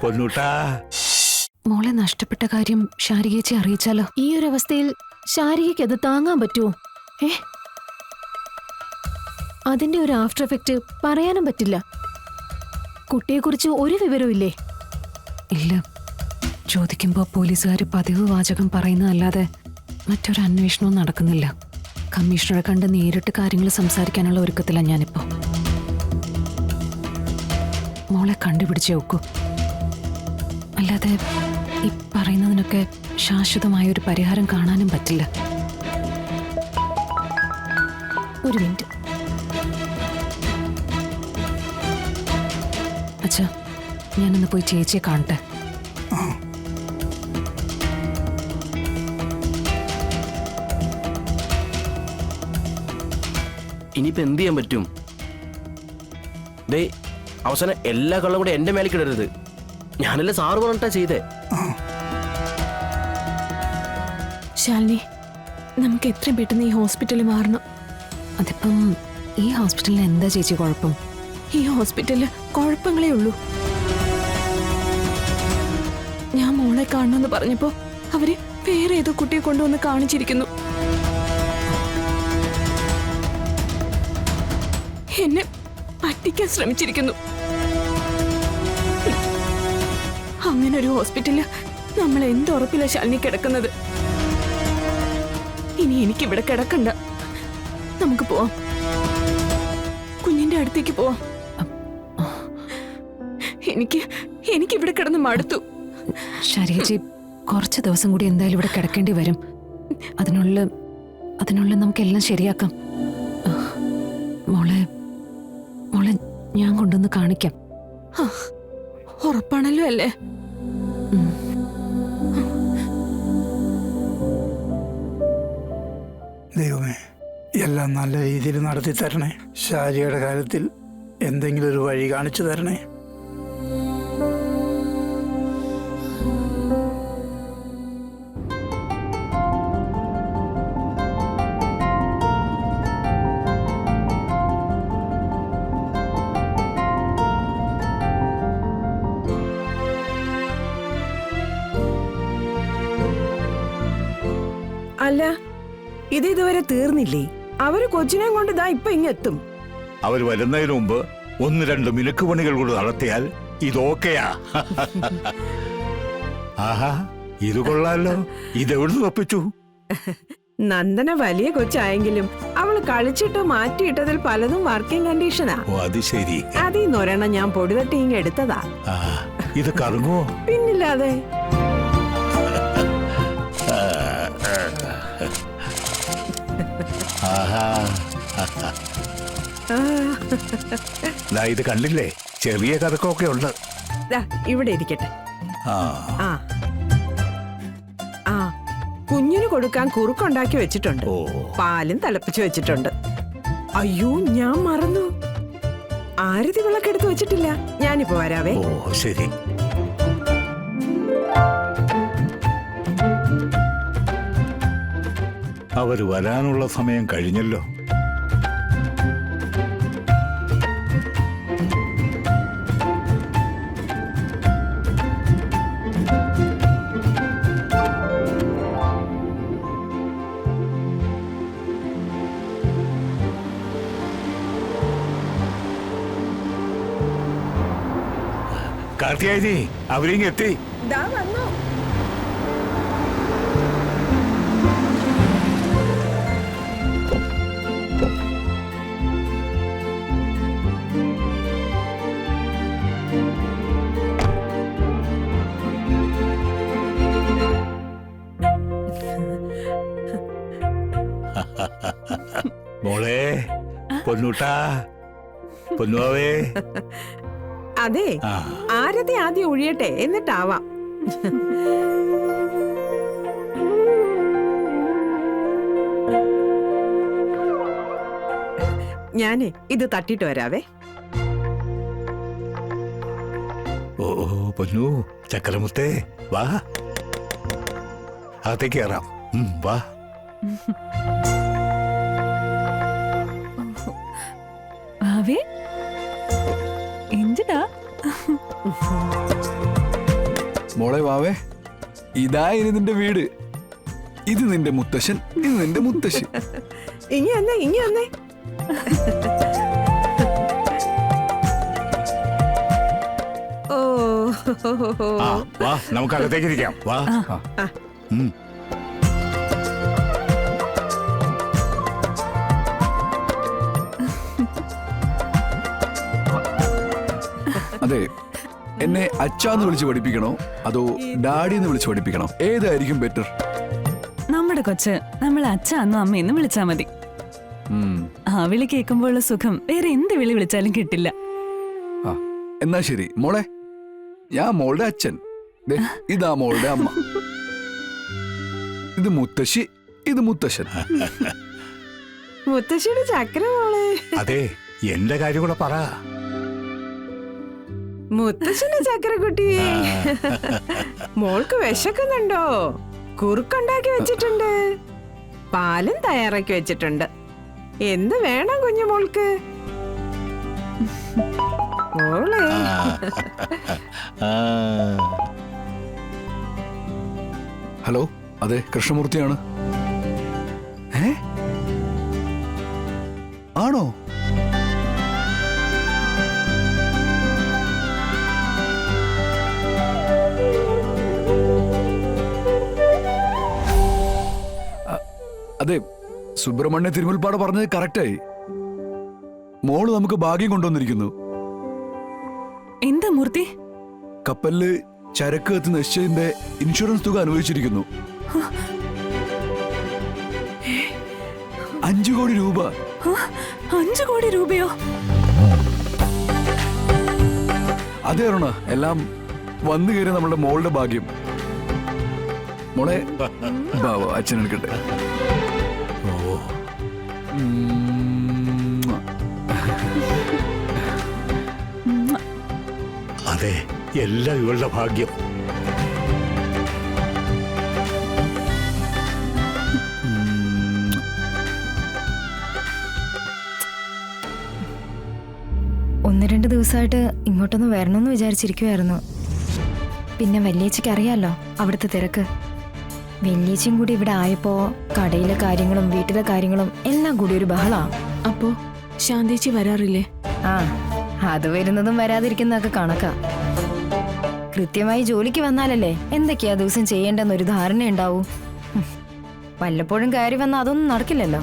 പൊന്നൂട്ടാ. മോളെ നഷ്ടപ്പെട്ട കാര്യം ശാരികേച്ചി അറിയിച്ചാലോ? ഈ ഒരു അവസ്ഥയിൽ ശാരികയ്ക്ക് അത് താങ്ങാൻ പറ്റുമോ? അതിന്റെ ഒരു ആഫ്റ്റർ എഫക്റ്റ് പറയാനും പറ്റില്ല. കുട്ടിയെക്കുറിച്ച് ഒരു വിവരവും ഇല്ലേ? ഇല്ല. ചോദിക്കുമ്പോ പോലീസുകാർ പതിവ് വാചകം പറയുന്നതല്ലാതെ മറ്റൊരു അന്വേഷണവും നടക്കുന്നില്ല. കമ്മീഷണറെ കണ്ട് നേരിട്ട് കാര്യങ്ങൾ സംസാരിക്കാനുള്ള ഒരുക്കത്തിലാണ് ഞാനിപ്പോ. മോളെ കണ്ടുപിടിച്ച് നോക്കൂ. അല്ലാതെ ഈ പറയുന്നതിനൊക്കെ ശാശ്വതമായ ഒരു പരിഹാരം കാണാനും പറ്റില്ല. ഒരു മിനിറ്റ്. അച്ഛാ, ഞാനൊന്ന് പോയി ചേച്ചിയെ കാണട്ടെ. ഇനിയിപ്പോ എന്ത് ചെയ്യാൻ പറ്റും? ദേ അവസാനം എല്ലാ കള്ളും കൂടെ എന്റെ മേലേക്ക് ഇടരുത്. ഞാനല്ലേ സാറ് പറഞ്ഞിട്ടാ ചെയ്തേ. ശാലിനി, നമുക്ക് എത്രയും പെട്ടെന്ന് ഈ ഹോസ്പിറ്റലിൽ മാറണം. അതിപ്പം ഈ ഹോസ്പിറ്റലിന് എന്താ ചേച്ചി കുഴപ്പം? ഈ ഹോസ്പിറ്റലില് കുഴപ്പങ്ങളേ ഉള്ളൂ. ഞാൻ മോളെ കാണണമെന്ന് പറഞ്ഞപ്പോ അവര് വേറെ ഏതോ കുട്ടിയെ കൊണ്ടുവന്ന് കാണിച്ചിരിക്കുന്നു. എന്നെ പറ്റിക്കാൻ ശ്രമിച്ചിരിക്കുന്നു. അങ്ങനെ ഒരു ഹോസ്പിറ്റലില് നമ്മൾ എന്തുറപ്പില്ല ശാലിനി കിടക്കുന്നത്. ഇനി എനിക്കിവിടെ കിടക്കണ്ട. നമുക്ക് പോവാം. കുഞ്ഞിന്റെ അടുത്തേക്ക് പോവാം. എനിക്കിവിടെ കിടന്ന് മടുത്തു. ശരിയേച്ചി, കുറച്ച് ദിവസം കൂടി എന്തായാലും ഇവിടെ കിടക്കേണ്ടി വരും. അതിനുള്ള നമുക്കെല്ലാം ശരിയാക്കാം. മോളെ ഞാൻ കൊണ്ടുവന്ന് കാണിക്കാം. ഉറപ്പാണല്ലോ അല്ലേ? ദൈവമേ, എല്ലാം നല്ല രീതിയിൽ നടത്തി തരണേ. ശാരിയുടെ കാര്യത്തിൽ എന്തെങ്കിലും ഒരു വഴി കാണിച്ചു തരണേ. അല്ല, ഇതുവരെ തീർന്നില്ലേ? അവര് കൊച്ചിനെ കൊണ്ട് ദാ ഇപ്പൊ ഇങ്ങെത്തും. അവർ വരുന്നതിന് മുമ്പ് 1-2 മിനുക്ക് പണികൾ കൂടി നടത്തിയാൽ ഇതൊക്കെയാ. ആഹാ, ഇത് കൊള്ളാലോ. ഇതെവിടുന്ന് തപ്പിച്ചു? നന്ദന വലിയ കൊച്ചായെങ്കിലും അവള് കളിച്ചിട്ട് മാറ്റിയിട്ടതിൽ പലതും വർക്കിംഗ് കണ്ടീഷനാ. ഓ, അത് ശരി. അതിന്നൊരെണ്ണം ഞാൻ പൊടിതട്ടി ഇങ്ങ് എടുത്തതാ. ഇത് കറങ്ങുവോ? പിന്നില്ലാതെ. ഇത് കണ്ടില്ലേ? ചെറിയ കറക്കമൊക്കെ ഉണ്ട്. ഇവിടെ ഇരിക്കട്ടെ. കുഞ്ഞിന് കൊടുക്കാൻ കുറുക്കുണ്ടാക്കി വെച്ചിട്ടുണ്ട്. പാലും തിളപ്പിച്ചു വെച്ചിട്ടുണ്ട്. അയ്യോ, ഞാൻ മറന്നു. ആരതി വിളക്കെടുത്ത് വെച്ചിട്ടില്ല. ഞാനിപ്പോ വരാവേ. ഓ ശരി. അവർ വരാനുള്ള സമയം കഴിഞ്ഞല്ലോ. കാർത്തിയായി, അവരിങ്ങെത്തി. മോളെ, പൊന്നൂട്ടാ, പൊന്നുവാവേ. അതെ, ആരതി ആദ്യം ഒഴിയട്ടെ, എന്നിട്ടാവാം. ഞാനേ ഇത് തട്ടിട്ട് വരാവേ. ഓ പൊന്നു, ചക്കരമുത്തേ, വാ, അകത്തേക്ക് കയറാം. വാ. എന്തിനാ? മോളെ വാവേ, ഇതായിരുന്നു നിന്റെ വീട്. ഇത് നിന്റെ മുത്തശ്ശൻ, ഇത് നിന്റെ മുത്തശ്ശി. ഇങ്ങി വന്നേ. ഓ ആ വാ നമുക്ക് അകത്തേക്ക് ഇരിക്കാം വാ. ഉം. അതെ, എന്നെ അച്ഛാന്ന് വിളിച്ച് പഠിപ്പിക്കണോ അതോ ഡാഡി എന്ന് വിളിച്ച് പഠിപ്പിക്കണോ? ഏതായിരിക്കും ബെറ്റർ? നമ്മുടെ കൊച്ച് നമ്മളെ അച്ഛാന്നോ അമ്മയെന്ന് വിളിച്ചാ മതി. ആ വിളി കേൾക്കുമ്പോഴുള്ള സുഖം വേറെ എന്ത് വിളി വിളിച്ചാലും കിട്ടില്ല. ആ എന്നാ ശരി മോളെ, ഞാൻ മോളുടെ അച്ഛൻ, ദേ, ഇതാ മോളുടെ അമ്മ. ഇത് മുത്തശ്ശി, ഇത് മുത്തശ്ശൻ. മുത്തശ്ശിയുടെ ചക്കര മോളെ. അതെ, എന്റെ കാര്യം കൂടെ പറ. മുത്തശ്ശന്റെ ചക്കരക്കുട്ടി. മോൾക്ക് വിശക്കുന്നുണ്ടോ? കുറുക്കുണ്ടാക്കി വെച്ചിട്ടുണ്ട്, പാലും തയ്യാറാക്കി വെച്ചിട്ടുണ്ട്. എന്ത് വേണം കുഞ്ഞു മോൾക്ക്? മോളെ. ആ. ഹലോ, അതെ കൃഷ്ണമൂർത്തിയാണ്. ഏ ആണോ? അതെ, സുബ്രഹ്മണ്യ തിരുമുൽപ്പാട് പറഞ്ഞത് കറക്റ്റായി. മോള് നമുക്ക് ഭാഗ്യം കൊണ്ടുവന്നിരിക്കുന്നു. എന്താ മൂർത്തി? കപ്പലില് ചരക്ക് കത്ത് നശിച്ചതിന്റെ ഇൻഷുറൻസ് തുക അനുവദിച്ചിരിക്കുന്നു. 5 കോടി രൂപ. 5 കോടി രൂപയോ? അതെ അരുണ, എല്ലാം വന്നു കയറി നമ്മളുടെ മോളുടെ ഭാഗ്യം. മോളെ ബാബു അച്ഛൻ എടുക്കട്ടെ. അതെ, എല്ലാം ഇവളുടെ ഭാഗ്യം. ഒന്ന് രണ്ട് ദിവസമായിട്ട് ഇങ്ങോട്ടൊന്ന് വരണമെന്ന് വിചാരിച്ചിരിക്കുമായിരുന്നു. പിന്നെ വല്യേച്ചിക്ക് അറിയാലോ അവിടുത്തെ തിരക്ക്. വല്യേച്ചിയും കൂടി ഇവിടെ ആയപ്പോ കടയിലെ കാര്യങ്ങളും വീട്ടിലെ കാര്യങ്ങളും എല്ലാം കൂടി ഒരു ബഹളാ. അപ്പോ ശാന്തേച്ചി വരാറില്ലേ? ആ, അത് വരുന്നതും വരാതിരിക്കുന്നതൊക്കെ കണക്കാ. കൃത്യമായി ജോലിക്ക് വന്നാലല്ലേ എന്തൊക്കെയാ ദിവസം ചെയ്യേണ്ടെന്നൊരു ധാരണ ഉണ്ടാവൂ. വല്ലപ്പോഴും കയറി വന്നാൽ അതൊന്നും നടക്കില്ലല്ലോ.